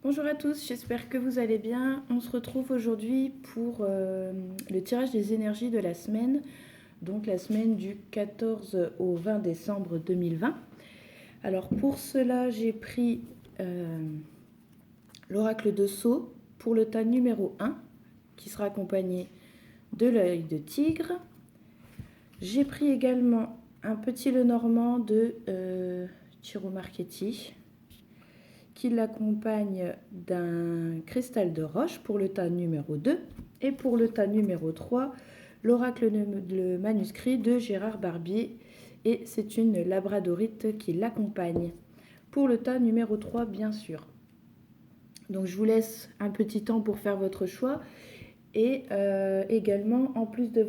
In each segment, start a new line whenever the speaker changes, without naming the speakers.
Bonjour à tous, j'espère que vous allez bien. On se retrouve aujourd'hui pour le tirage des énergies de la semaine, donc la semaine du 14 au 20 décembre 2020. Alors pour cela, j'ai pris l'oracle de Sceaux pour le tas numéro 1, qui sera accompagné de l'œil de tigre. J'ai pris également un petit Lenormand de Ciro Marchetti, qui l'accompagne d'un cristal de roche pour le tas numéro 2 et pour le tas numéro 3, l'oracle le manuscrit de Gérard Barbier et c'est une labradorite qui l'accompagne. Pour le tas numéro 3 bien sûr. Donc je vous laisse un petit temps pour faire votre choix et également en plus de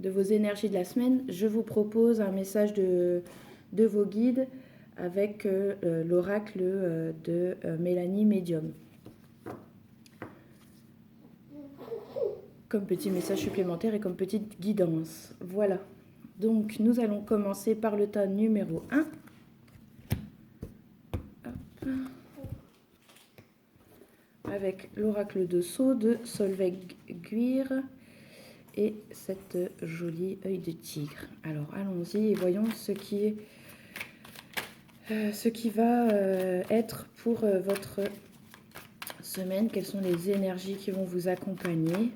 vos énergies de la semaine, je vous propose un message de vos guides avec l'oracle de Mélanie Medium. Comme petit message supplémentaire et comme petite guidance. Voilà. Donc nous allons commencer par le tas numéro 1. Hop. Avec l'oracle de Sceaux de Solveig Guir et cette jolie œil de tigre. Alors allons-y et voyons ce qui va être pour votre semaine. Quelles sont les énergies qui vont vous accompagner?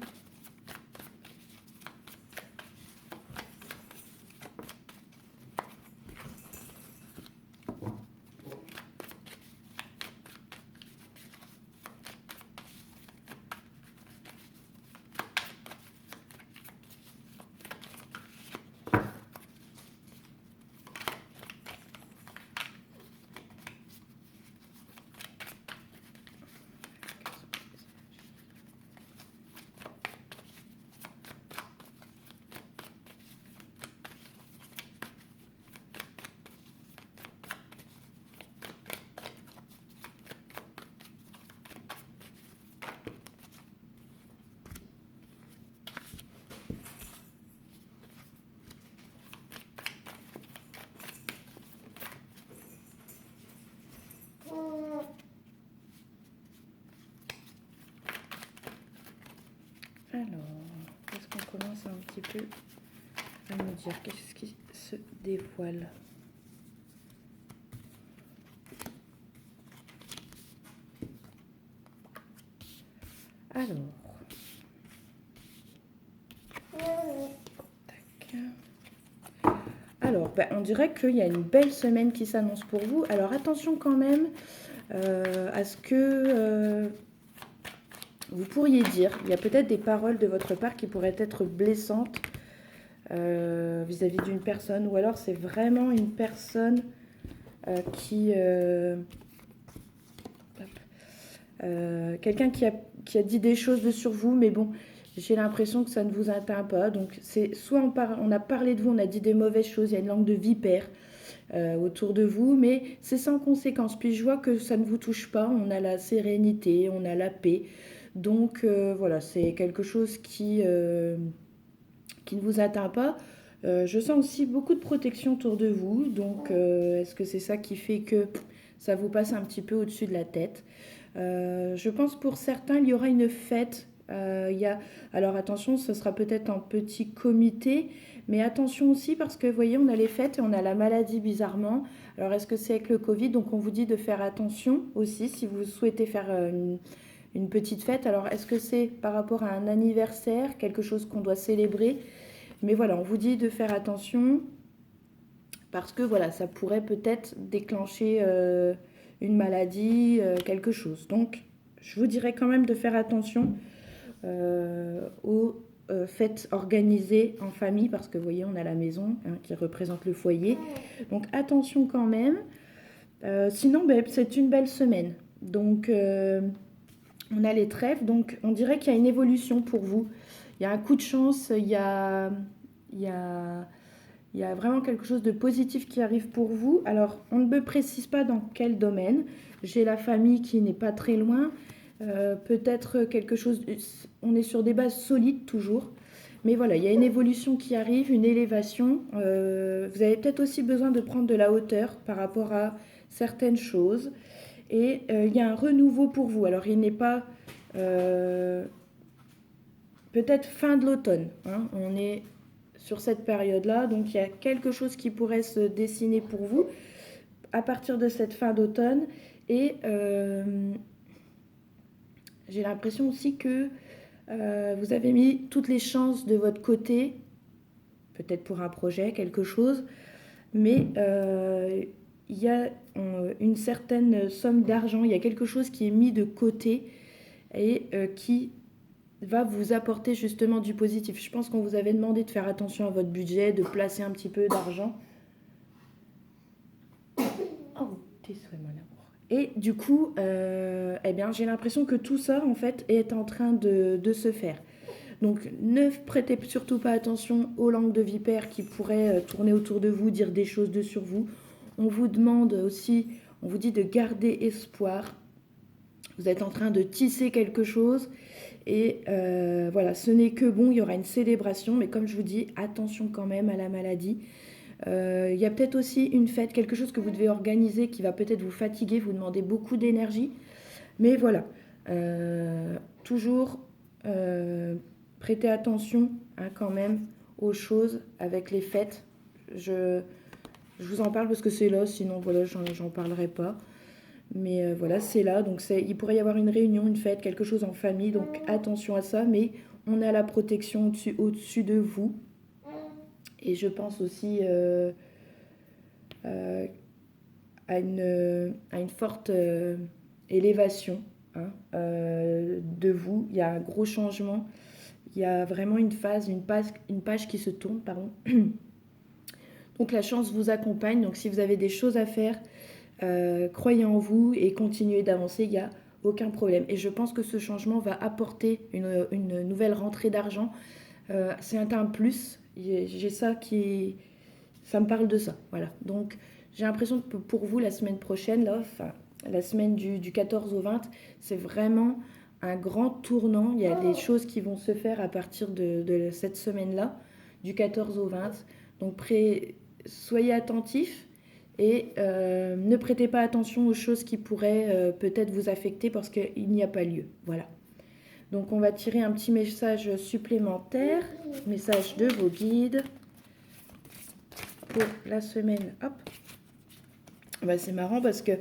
Alors, est-ce qu'on commence un petit peu à nous dire qu'est-ce qui se dévoile? Alors, tac. Alors, on dirait qu'il y a une belle semaine qui s'annonce pour vous. Alors attention quand même à ce que vous pourriez dire. Il y a peut-être des paroles de votre part qui pourraient être blessantes vis-à-vis d'une personne. Ou alors c'est vraiment une personne quelqu'un qui a dit des choses sur vous, mais bon, j'ai l'impression que ça ne vous atteint pas. Donc c'est soit on a parlé de vous, on a dit des mauvaises choses, il y a une langue de vipère autour de vous, mais c'est sans conséquence. Puis je vois que ça ne vous touche pas, on a la sérénité, on a la paix. Donc voilà, c'est quelque chose qui ne vous atteint pas. Je sens aussi beaucoup de protection autour de vous. Donc est-ce que c'est ça qui fait que ça vous passe un petit peu au-dessus de la tête? Je pense pour certains, il y aura une fête. Alors attention, ce sera peut-être en petit comité, mais attention aussi parce que vous voyez, on a les fêtes et on a la maladie bizarrement. Alors est-ce que c'est avec le Covid? Donc on vous dit de faire attention aussi si vous souhaitez faire une petite fête. Alors est-ce que c'est par rapport à un anniversaire, quelque chose qu'on doit célébrer? Mais voilà, on vous dit de faire attention parce que voilà, ça pourrait peut-être déclencher une maladie, quelque chose. Donc, je vous dirais quand même de faire attention aux fêtes organisées en famille, parce que vous voyez, on a la maison qui représente le foyer. Donc, attention quand même. Sinon, c'est une belle semaine. Donc, on a les trèfles, donc on dirait qu'il y a une évolution pour vous. Il y a un coup de chance, il y a il y a vraiment quelque chose de positif qui arrive pour vous. Alors, on ne me précise pas dans quel domaine. J'ai la famille qui n'est pas très loin. Peut-être quelque chose... On est sur des bases solides toujours. Mais voilà, il y a une évolution qui arrive, une élévation. Vous avez peut-être aussi besoin de prendre de la hauteur par rapport à certaines choses. Et il y a un renouveau pour vous. Alors, il n'est pas peut-être fin de l'automne, hein. On est sur cette période-là, donc il y a quelque chose qui pourrait se dessiner pour vous à partir de cette fin d'automne. Et j'ai l'impression aussi que vous avez mis toutes les chances de votre côté, peut-être pour un projet, quelque chose, mais il y a une certaine somme d'argent, il y a quelque chose qui est mis de côté et qui va vous apporter justement du positif. Je pense qu'on vous avait demandé de faire attention à votre budget, de placer un petit peu d'argent. Oh, tes souhaits, mon amour. Et du coup, eh bien, j'ai l'impression que tout ça, en fait, est en train de se faire. Donc, ne prêtez surtout pas attention aux langues de vipères qui pourraient tourner autour de vous, dire des choses sur vous. On vous demande aussi, on vous dit de garder espoir. Vous êtes en train de tisser quelque chose. Et voilà, ce n'est que bon, il y aura une célébration, mais comme je vous dis, attention quand même à la maladie. Il y a peut-être aussi une fête, quelque chose que vous devez organiser qui va peut-être vous fatiguer, vous demander beaucoup d'énergie. Mais voilà, toujours prêtez attention hein, quand même aux choses avec les fêtes. Je vous en parle parce que c'est là, sinon voilà, j'en parlerai pas. Mais voilà, c'est là. Donc il pourrait y avoir une réunion, une fête, quelque chose en famille. Donc attention à ça. Mais on a la protection au-dessus de vous. Et je pense aussi à une forte élévation hein, de vous. Il y a un gros changement. Il y a vraiment une page qui se tourne. Pardon. Donc la chance vous accompagne. Donc si vous avez des choses à faire, croyez en vous et continuez d'avancer, il n'y a aucun problème. Et je pense que ce changement va apporter une nouvelle rentrée d'argent. C'est un plus. J'ai ça qui... Ça me parle de ça. Voilà. Donc j'ai l'impression que pour vous, la semaine prochaine, là, enfin, la semaine du 14 au 20, c'est vraiment un grand tournant. Il y a des choses qui vont se faire à partir de cette semaine-là, du 14 au 20. Donc soyez attentifs. Et ne prêtez pas attention aux choses qui pourraient peut-être vous affecter parce qu'il n'y a pas lieu. Voilà. Donc on va tirer un petit message supplémentaire, message de vos guides pour la semaine. Hop. Bah, c'est marrant parce que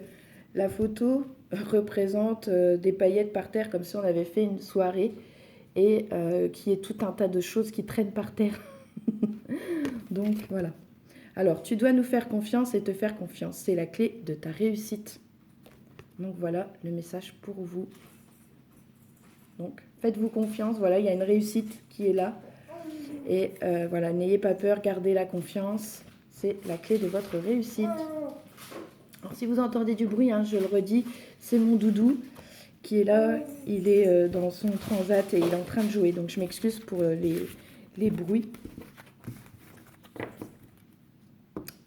la photo représente des paillettes par terre comme si on avait fait une soirée et qui est tout un tas de choses qui traînent par terre. Donc voilà. Alors, tu dois nous faire confiance et te faire confiance. C'est la clé de ta réussite. Donc, voilà le message pour vous. Donc, faites-vous confiance. Voilà, il y a une réussite qui est là. Et voilà, n'ayez pas peur, gardez la confiance. C'est la clé de votre réussite. Alors, si vous entendez du bruit, hein, je le redis, c'est mon doudou qui est là. Il est dans son transat et il est en train de jouer. Donc, je m'excuse pour les bruits.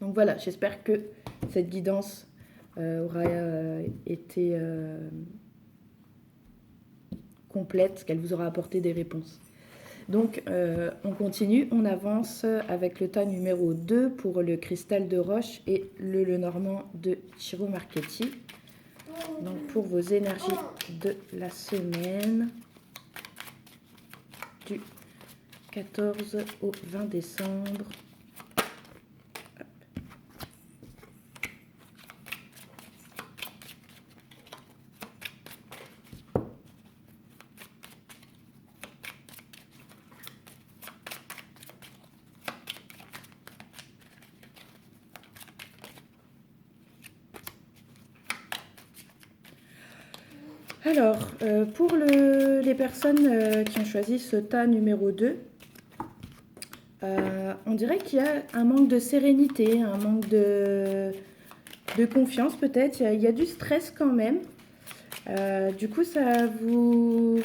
Donc voilà, j'espère que cette guidance aura été complète, qu'elle vous aura apporté des réponses. Donc on continue, on avance avec le tas numéro 2 pour le cristal de roche et le Lenormand de Ciro Marchetti. Donc pour vos énergies de la semaine du 14 au 20 décembre. Alors, pour les personnes qui ont choisi ce tas numéro 2, on dirait qu'il y a un manque de sérénité, un manque de confiance peut-être. Il y a du stress quand même. Du coup, ça vous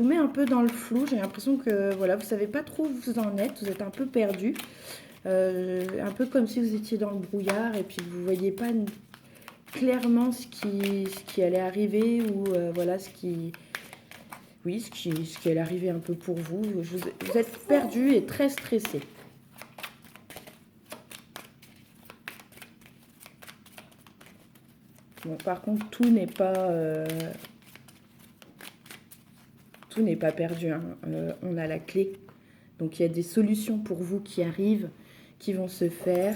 met un peu dans le flou. J'ai l'impression que voilà, vous ne savez pas trop où vous en êtes. Vous êtes un peu perdu. Un peu comme si vous étiez dans le brouillard et puis vous ne voyez pas clairement ce qui allait arriver ou voilà ce qui allait arriver un peu pour vous. Vous êtes perdu et très stressé. Bon, par contre, tout n'est pas perdu, hein. On a la clé. Donc, il y a des solutions pour vous qui arrivent, qui vont se faire.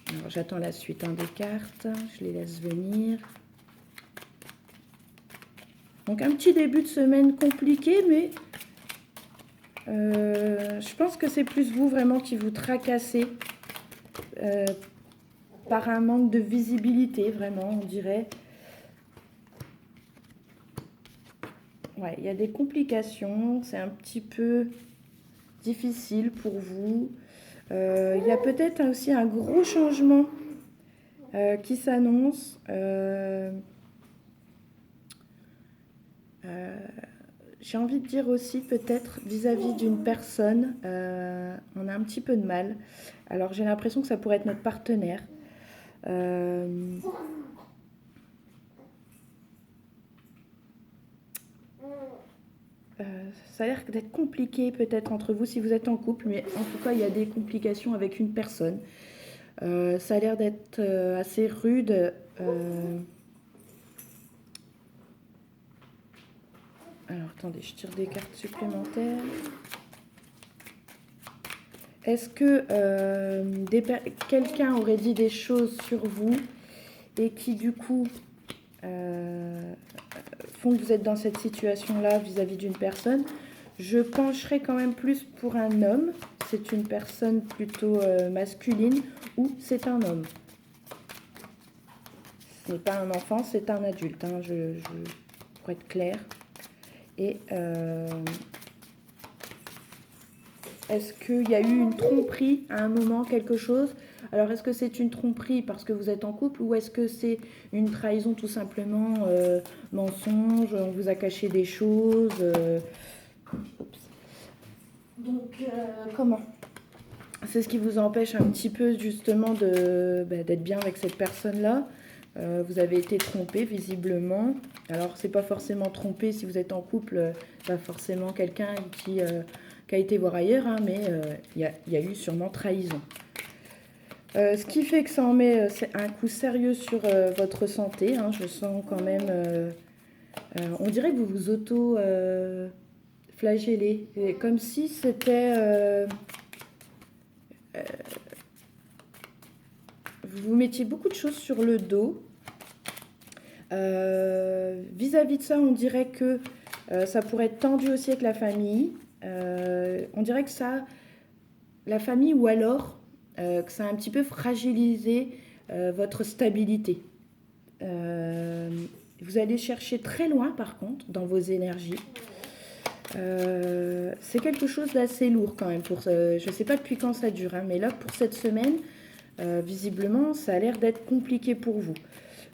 Alors, j'attends la suite des cartes. Je les laisse venir. Donc, un petit début de semaine compliqué, mais je pense que c'est plus vous vraiment qui vous tracassez par un manque de visibilité, vraiment, on dirait. Ouais, il y a des complications, c'est un petit peu difficile pour vous. Il y a peut-être aussi un gros changement qui s'annonce. J'ai envie de dire aussi peut-être vis-à-vis d'une personne, on a un petit peu de mal. Alors j'ai l'impression que ça pourrait être notre partenaire. Ça a l'air d'être compliqué peut-être entre vous si vous êtes en couple, mais en tout cas il y a des complications avec une personne. Ça a l'air d'être assez rude. Alors attendez, je tire des cartes supplémentaires. Est-ce que quelqu'un aurait dit des choses sur vous et qui du coup font que vous êtes dans cette situation-là vis-à-vis d'une personne? Je pencherais quand même plus pour un homme. C'est une personne plutôt masculine ou c'est un homme. Ce n'est pas un enfant, c'est un adulte, hein, pour être clair. Et est-ce qu'il y a eu une tromperie à un moment, quelque chose? Alors, est-ce que c'est une tromperie parce que vous êtes en couple ou est-ce que c'est une trahison tout simplement, mensonge, on vous a caché des choses Donc, comment? C'est ce qui vous empêche un petit peu justement d'être bien avec cette personne-là. Vous avez été trompé visiblement. Alors, c'est pas forcément trompé si vous êtes en couple, pas forcément quelqu'un qui a été voir ailleurs, hein, mais il y a eu sûrement trahison. Ce qui fait que ça en met un coup sérieux sur votre santé, hein. Je sens quand même... on dirait que vous vous auto-flagellez. Comme si c'était... vous mettiez beaucoup de choses sur le dos. Vis-à-vis de ça, on dirait que ça pourrait être tendu aussi avec la famille. On dirait que la famille ou alors que ça a un petit peu fragilisé votre stabilité. Vous allez chercher très loin par contre dans vos énergies. C'est quelque chose d'assez lourd quand même. Je ne sais pas depuis quand ça dure, hein, mais là pour cette semaine, visiblement ça a l'air d'être compliqué pour vous.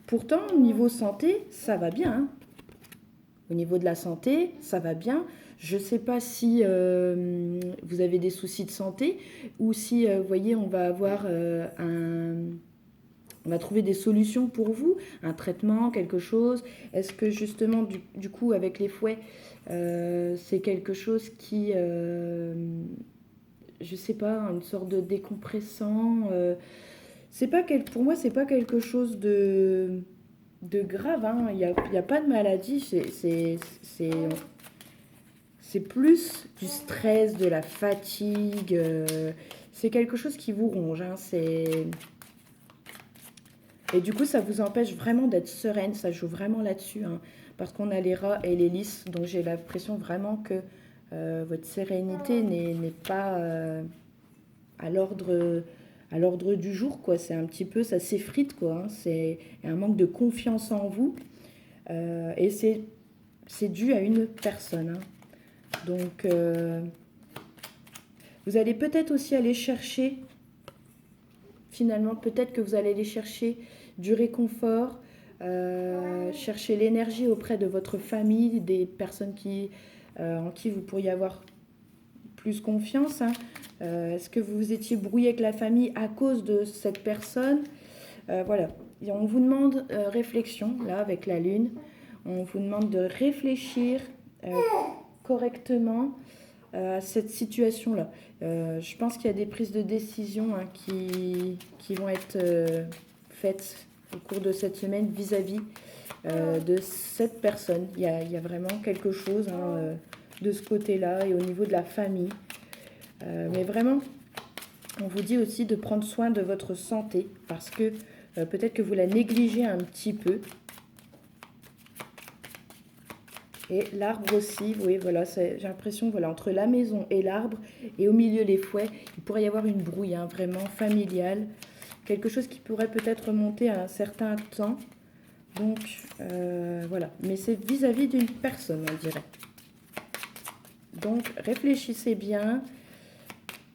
Pourtant, au niveau santé, ça va bien, hein. Au niveau de la santé, ça va bien. Je ne sais pas si vous avez des soucis de santé ou si, vous voyez, on va trouver des solutions pour vous, un traitement, quelque chose. Est-ce que justement, du coup, avec les fouets, c'est quelque chose qui, je ne sais pas, une sorte de décompressant pour moi, c'est pas quelque chose de grave, hein. Il y a pas de maladie. C'est plus du stress, de la fatigue. C'est quelque chose qui vous ronge, hein. Et du coup, ça vous empêche vraiment d'être sereine. Ça joue vraiment là-dessus, hein, parce qu'on a les rats et les lys. Donc j'ai l'impression vraiment que votre sérénité n'est pas à l'ordre du jour, quoi. C'est un petit peu, ça s'effrite, quoi, hein. C'est un manque de confiance en vous. Et c'est dû à une personne, hein. Donc, vous allez peut-être aussi aller chercher, finalement, peut-être que vous allez aller chercher du réconfort, chercher l'énergie auprès de votre famille, des personnes en qui vous pourriez avoir plus confiance, hein. Est-ce que vous vous étiez brouillé avec la famille à cause de cette personne? Voilà. Et on vous demande réflexion, là, avec la lune. On vous demande de réfléchir correctement à cette situation-là. Je pense qu'il y a des prises de décision, hein, qui vont être faites au cours de cette semaine vis-à-vis de cette personne. Il y a vraiment quelque chose de ce côté-là et au niveau de la famille. Mais vraiment, on vous dit aussi de prendre soin de votre santé parce que peut-être que vous la négligez un petit peu. Et l'arbre aussi, oui, voilà, j'ai l'impression, voilà, entre la maison et l'arbre, et au milieu les fouets, il pourrait y avoir une brouille, hein, vraiment familiale. Quelque chose qui pourrait peut-être remonter à un certain temps. Donc, voilà. Mais c'est vis-à-vis d'une personne, on dirait. Donc, réfléchissez bien.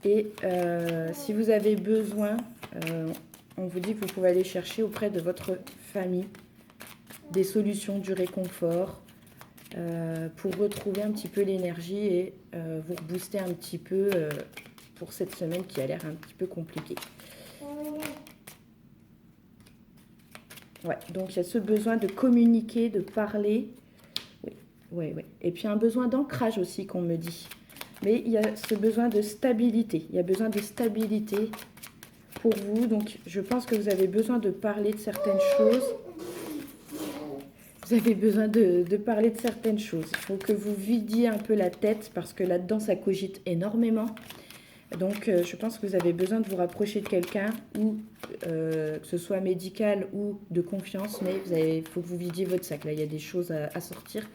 Et si vous avez besoin, on vous dit que vous pouvez aller chercher auprès de votre famille des solutions, du réconfort, pour retrouver un petit peu l'énergie et vous rebooster un petit peu pour cette semaine qui a l'air un petit peu compliquée. Ouais, donc il y a ce besoin de communiquer, de parler. Oui, oui, oui. Et puis un besoin d'ancrage aussi qu'on me dit. Mais il y a ce besoin de stabilité. Il y a besoin de stabilité pour vous. Donc je pense que vous avez besoin de parler de certaines choses. Vous avez besoin de parler de certaines choses. Il faut que vous vidiez un peu la tête parce que là-dedans, ça cogite énormément. Donc, je pense que vous avez besoin de vous rapprocher de quelqu'un, ou que ce soit médical ou de confiance, mais il faut que vous vidiez votre sac. Là, il y a des choses à sortir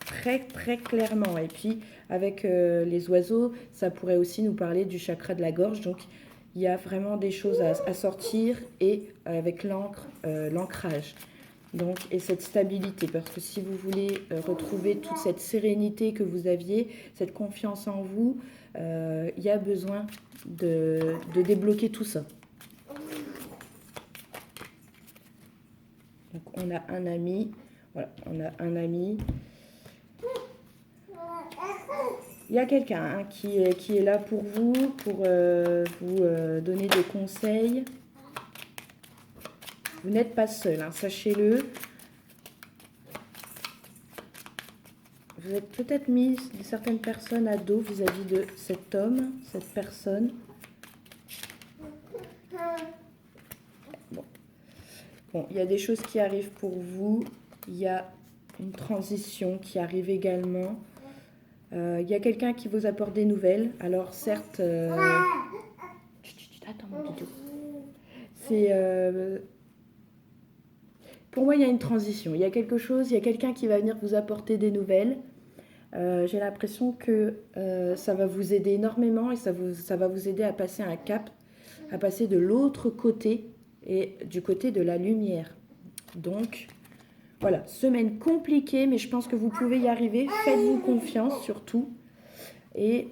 très, très clairement. Et puis, avec les oiseaux, ça pourrait aussi nous parler du chakra de la gorge. Donc, il y a vraiment des choses à sortir et avec l'encre, l'ancrage. Donc, et cette stabilité, parce que si vous voulez retrouver toute cette sérénité que vous aviez, cette confiance en vous, il y a besoin de débloquer tout ça. Donc, on a un ami. Voilà, on a un ami. Il y a quelqu'un qui est là pour vous donner des conseils. Vous n'êtes pas seul, hein, sachez-le. Vous êtes peut-être mis certaines personnes à dos vis-à-vis de cet homme, cette personne. Bon, il y a des choses qui arrivent pour vous. Il y a une transition qui arrive également. Il y a quelqu'un qui vous apporte des nouvelles. Alors certes, attends mon bidou. C'est pour moi, il y a une transition. Il y a quelque chose, il y a quelqu'un qui va venir vous apporter des nouvelles. J'ai l'impression que ça va vous aider énormément et ça va vous aider à passer un cap, à passer de l'autre côté et du côté de la lumière. Donc, voilà, semaine compliquée, mais je pense que vous pouvez y arriver. Faites-vous confiance surtout et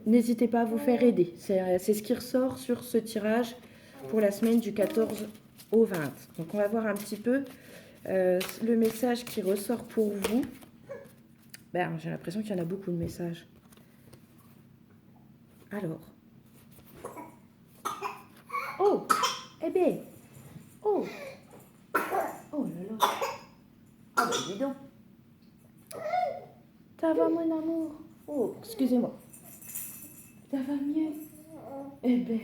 n'hésitez pas à vous faire aider. C'est ce qui ressort sur ce tirage pour la semaine du 14 au 20. Donc, on va voir un petit peu le message qui ressort pour vous. Ben, j'ai l'impression qu'il y en a beaucoup de messages. Alors. Oh, eh bien. Oh. Oh là là. Ah ben dis donc. Ça va mon amour? Oh, excusez-moi. Ça va mieux? Eh bien.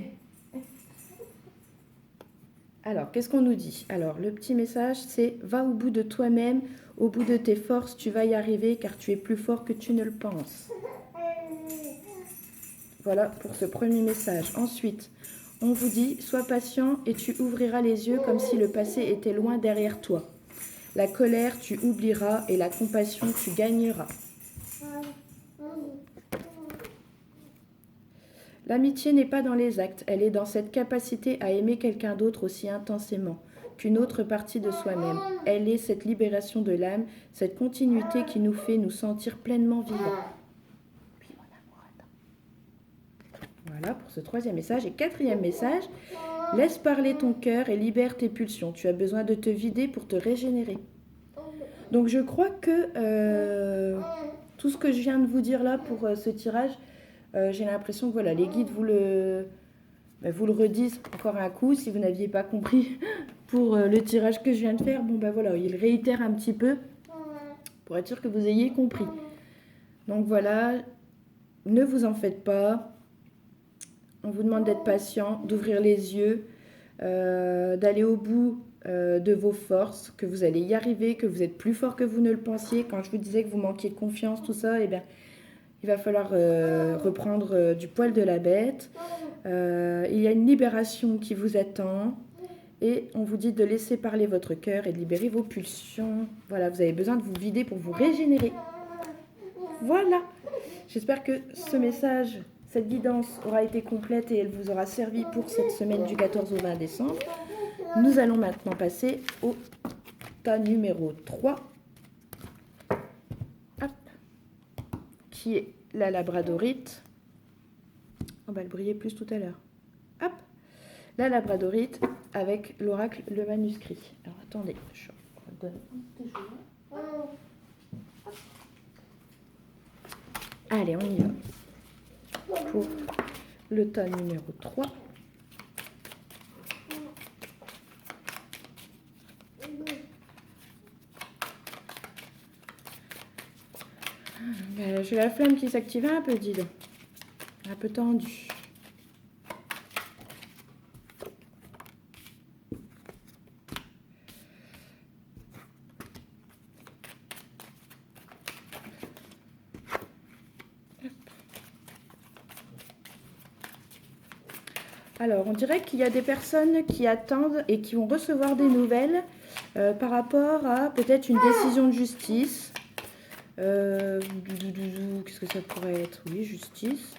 Alors, qu'est-ce qu'on nous dit? Alors, le petit message, c'est « Va au bout de toi-même, au bout de tes forces, tu vas y arriver car tu es plus fort que tu ne le penses. » Voilà pour ce premier message. Ensuite, on vous dit « Sois patient et tu ouvriras les yeux comme si le passé était loin derrière toi. La colère, tu oublieras et la compassion, tu gagneras. » L'amitié n'est pas dans les actes, elle est dans cette capacité à aimer quelqu'un d'autre aussi intensément qu'une autre partie de soi-même. Elle est cette libération de l'âme, cette continuité qui nous fait nous sentir pleinement vivants. Puis mon amour, attends. Voilà pour ce troisième message. Et quatrième message, laisse parler ton cœur et libère tes pulsions. Tu as besoin de te vider pour te régénérer. Donc je crois que tout ce que je viens de vous dire là pour ce tirage, j'ai l'impression que voilà, les guides vous le redisent encore un coup si vous n'aviez pas compris pour le tirage que je viens de faire. Bon ben voilà, ils réitèrent un petit peu pour être sûr que vous ayez compris. Donc voilà, ne vous en faites pas. On vous demande d'être patient, d'ouvrir les yeux. d'aller au bout de vos forces, que vous allez y arriver, que vous êtes plus fort que vous ne le pensiez. Quand je vous disais que vous manquiez de confiance, tout ça, eh bien, il va falloir reprendre du poil de la bête. Il y a une libération qui vous attend. Et on vous dit de laisser parler votre cœur et de libérer vos pulsions. Voilà, vous avez besoin de vous vider pour vous régénérer. Voilà. J'espère que ce message, cette guidance aura été complète et elle vous aura servi pour cette semaine du 14 au 20 décembre. Nous allons maintenant passer au tas numéro 3, hop, qui est la labradorite. On va le briller plus tout à l'heure. Hop, la labradorite avec l'oracle, le manuscrit. Alors attendez, je redonne un petit jour. Allez, on y va. Pour le tas numéro 3. J'ai la flamme qui s'active un peu, dis donc. Un peu tendue. Alors, on dirait qu'il y a des personnes qui attendent et qui vont recevoir des nouvelles par rapport à peut-être une décision de justice. Qu'est-ce que ça pourrait être? Oui, justice.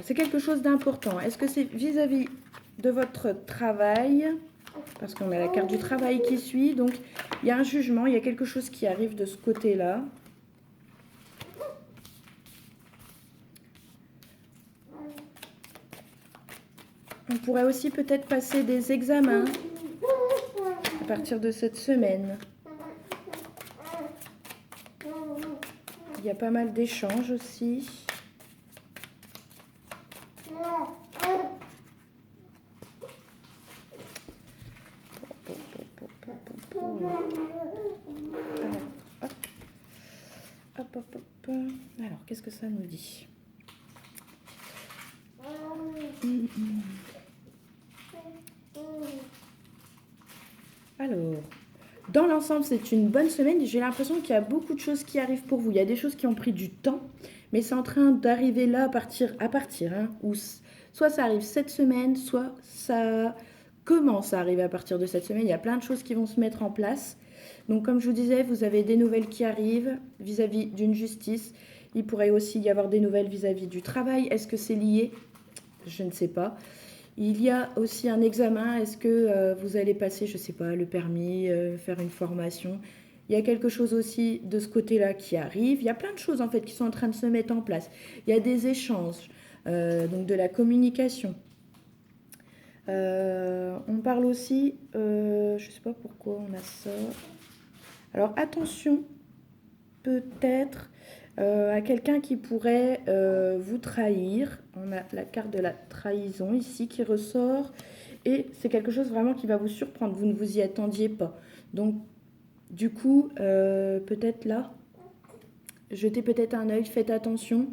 C'est quelque chose d'important. Est-ce que c'est vis-à-vis de votre travail? Parce qu'on a la carte du travail qui suit. Donc, il y a un jugement, il y a quelque chose qui arrive de ce côté-là. On pourrait aussi peut-être passer des examens à partir de cette semaine. Il y a pas mal d'échanges aussi. Alors, qu'est-ce que ça nous dit? Alors, dans l'ensemble, c'est une bonne semaine. J'ai l'impression qu'il y a beaucoup de choses qui arrivent pour vous. Il y a des choses qui ont pris du temps, mais c'est en train d'arriver là à partir, ou soit ça arrive cette semaine, soit ça commence à arriver à partir de cette semaine. Il y a plein de choses qui vont se mettre en place. Donc, comme je vous disais, vous avez des nouvelles qui arrivent vis-à-vis d'une justice. Il pourrait aussi y avoir des nouvelles vis-à-vis du travail. Est-ce que c'est lié? Je ne sais pas. Il y a aussi un examen. Est-ce que vous allez passer, je ne sais pas, le permis, faire une formation? Il y a quelque chose aussi de ce côté-là qui arrive. Il y a plein de choses en fait qui sont en train de se mettre en place. Il y a des échanges, donc de la communication. On parle aussi, je ne sais pas pourquoi on a ça. Alors attention, peut-être à quelqu'un qui pourrait vous trahir. On a la carte de la trahison ici qui ressort. Et c'est quelque chose vraiment qui va vous surprendre. Vous ne vous y attendiez pas. Donc, du coup, peut-être là, jetez peut-être un œil, faites attention.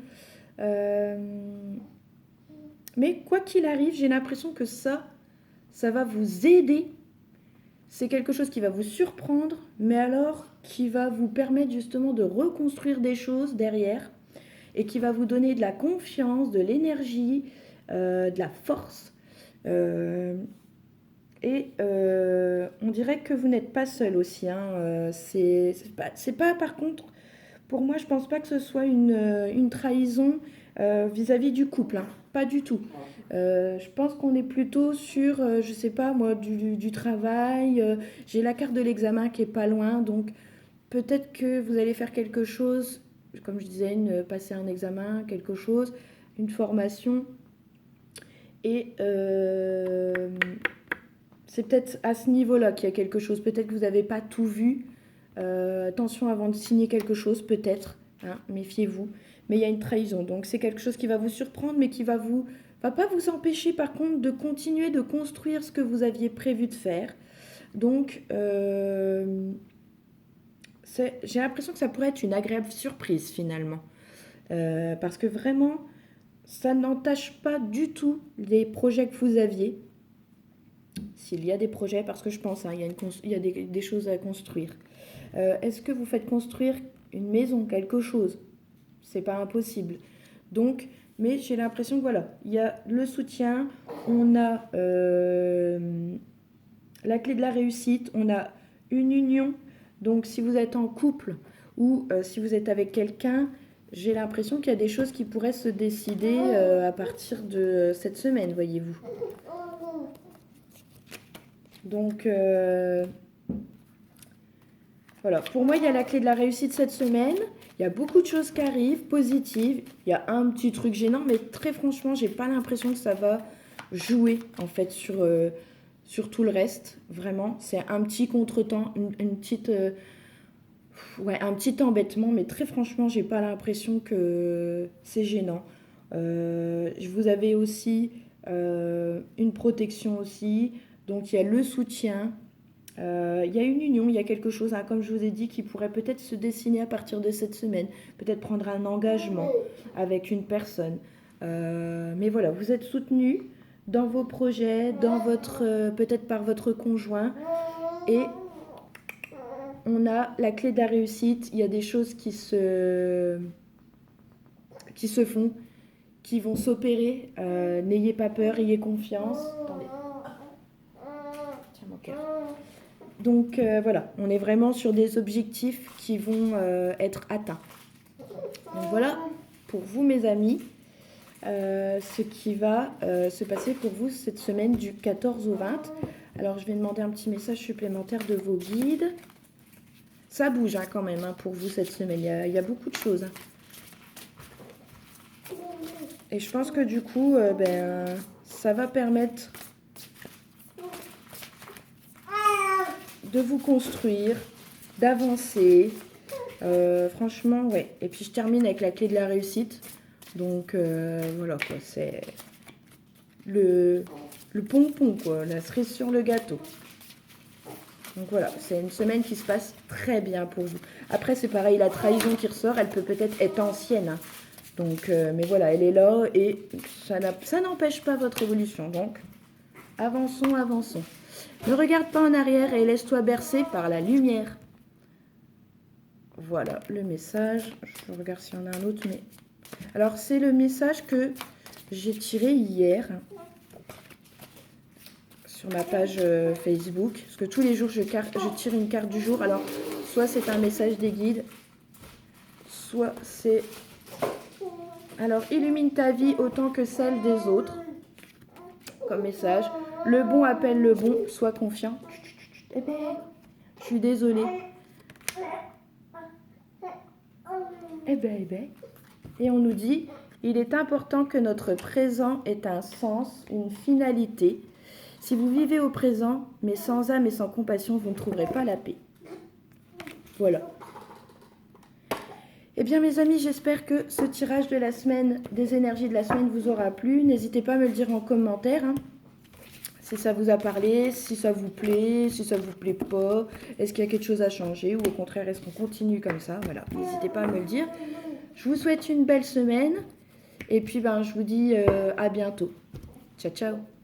Mais quoi qu'il arrive, j'ai l'impression que ça va vous aider. C'est quelque chose qui va vous surprendre, mais alors qui va vous permettre justement de reconstruire des choses derrière et qui va vous donner de la confiance, de l'énergie, de la force. On dirait que vous n'êtes pas seul aussi. C'est pas, par contre, pour moi, je pense pas que ce soit une trahison vis-à-vis du couple. Pas du tout. Je pense qu'on est plutôt sur, je sais pas moi, du travail. J'ai la carte de l'examen qui est pas loin, donc peut-être que vous allez faire quelque chose, comme je disais, passer un examen, quelque chose, une formation. Et c'est peut-être à ce niveau-là qu'il y a quelque chose. Peut-être que vous n'avez pas tout vu. Attention avant de signer quelque chose, peut-être. Méfiez-vous. Mais il y a une trahison. Donc c'est quelque chose qui va vous surprendre, mais qui va pas vous empêcher par contre de continuer de construire ce que vous aviez prévu de faire. Donc j'ai l'impression que ça pourrait être une agréable surprise finalement. Parce que vraiment, ça n'entache pas du tout les projets que vous aviez. s'il y a des projets, parce que je pense, hein, il y a des choses à construire. Est-ce que vous faites construire une maison, quelque chose? C'est pas impossible. Donc, mais j'ai l'impression que voilà, il y a le soutien, on a la clé de la réussite, on a une union. Donc, si vous êtes en couple ou si vous êtes avec quelqu'un, j'ai l'impression qu'il y a des choses qui pourraient se décider à partir de cette semaine, voyez-vous. Donc, voilà. Pour moi, il y a la clé de la réussite cette semaine. Il y a beaucoup de choses qui arrivent, positives. Il y a un petit truc gênant, mais très franchement, j'ai pas l'impression que ça va jouer, en fait, sur tout le reste. Vraiment, c'est un petit contretemps, une petite... ouais, un petit embêtement, mais très franchement, j'ai pas l'impression que c'est gênant. Vous avez aussi une protection aussi, donc il y a le soutien, il y a une union, il y a quelque chose, hein, comme je vous ai dit, qui pourrait peut-être se dessiner à partir de cette semaine, peut-être prendre un engagement avec une personne. Mais voilà, vous êtes soutenu dans vos projets, dans votre, peut-être par votre conjoint, et on a la clé de la réussite. Il y a des choses qui se font, qui vont s'opérer. N'ayez pas peur, ayez confiance. Attendez. Tiens mon cœur. Donc voilà, on est vraiment sur des objectifs qui vont être atteints. Donc voilà pour vous mes amis, ce qui va se passer pour vous cette semaine du 14 au 20. Alors je vais demander un petit message supplémentaire de vos guides. Ça bouge hein, quand même hein, pour vous cette semaine, il y a beaucoup de choses. Hein. Et je pense que du coup, ça va permettre de vous construire, d'avancer. Franchement, ouais. Et puis je termine avec la clé de la réussite. Donc voilà quoi, c'est le pompon quoi, la cerise sur le gâteau. Donc voilà, c'est une semaine qui se passe très bien pour vous. Après c'est pareil, la trahison qui ressort, elle peut peut-être être ancienne. Hein. Donc, mais voilà, elle est là et ça n'empêche pas votre évolution. Donc, avançons, avançons. Ne regarde pas en arrière et laisse-toi bercer par la lumière. Voilà le message. Je regarde s'il y en a un autre. Mais... alors, c'est le message que j'ai tiré hier sur ma page Facebook. Parce que tous les jours, je tire une carte du jour. Alors, soit c'est un message des guides, soit c'est... alors, illumine ta vie autant que celle des autres. Comme message. Le bon appelle le bon, sois confiant. Eh ben, je suis désolée. Eh ben. Et on nous dit, il est important que notre présent ait un sens, une finalité. Si vous vivez au présent, mais sans âme et sans compassion, vous ne trouverez pas la paix. Voilà. Eh bien mes amis, j'espère que ce tirage de la semaine, des énergies de la semaine vous aura plu. N'hésitez pas à me le dire en commentaire. Hein. Si ça vous a parlé, si ça vous plaît, si ça vous plaît pas, est-ce qu'il y a quelque chose à changer ou au contraire est-ce qu'on continue comme ça? Voilà, n'hésitez pas à me le dire. Je vous souhaite une belle semaine et puis je vous dis à bientôt. Ciao ciao.